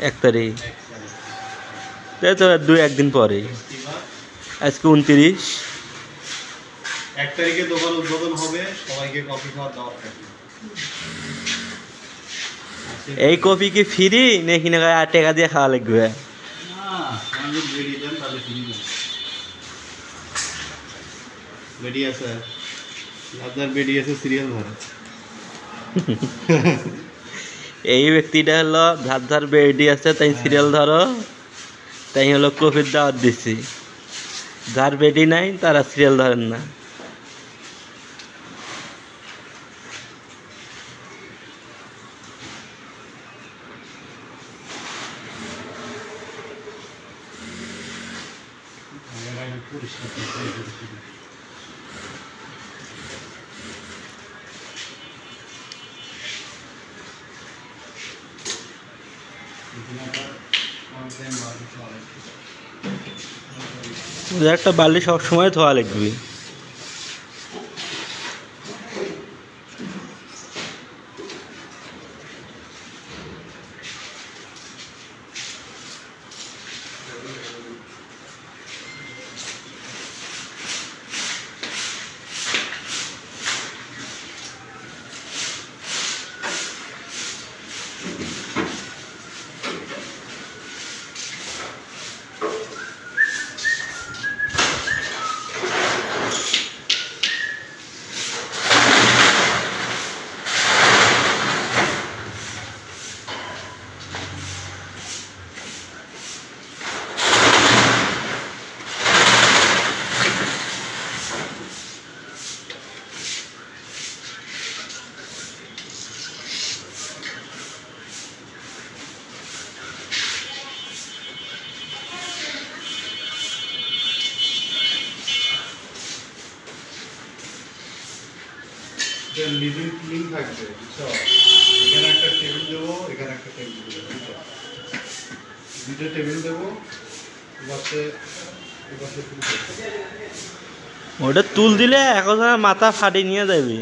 1 তারিখ তাই তো 2-1 দিন পরে আজকে 29 1 তারিখে দোকান উদ্বোধন হবে সবাইকে কফি খাওয়ার দাওয়াত থাকবে এই কফি কি ফ্রি নাকি না টাকা দিয়ে খাওয়া লাগবে না আমাদের বেরিয়ে দেন তাহলে ফ্রি দেন বেরিয়ে আছে আপনার বেরিয়ে আছে সিরিয়াল ধরে এই ব্যক্তিটা হলো ধার বেডি আছে তাই সিরিয়াল ধরো তাই হলো কফির দাওয়াত দিচ্ছি যার বেডি নাই তারা সিরিয়াল ধরেন না একটা বালি সবসময় ধোয়া লাগবে লিভিং ক্লিন থাকবে বুঝছো এখানে একটা টেবিল দেবো এখানে একটা টেবিল দেবো দুটো টেবিল দেবো ওটা তুল দিলে এখন মাথা ফাটি নিয়ে যাবে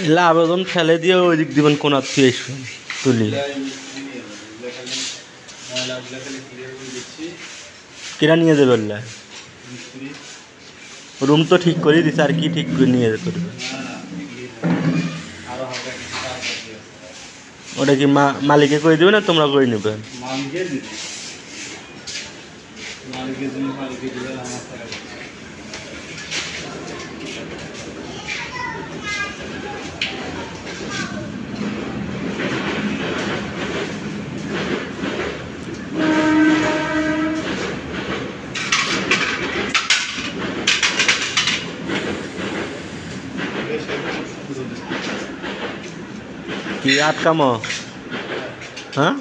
এলা আবেদন ফেলে দিয়ে ওই দিক দিবেন কোন তুই তুলি কিরা নিয়ে যাবে রুম তো ঠিক করে দিচ্ছে আর কি ঠিক করে নিয়ে যেতে করবে ওটা কি মালিকে করে দেবে না তোমরা করে নেবে কি আটকামো হ্যাঁ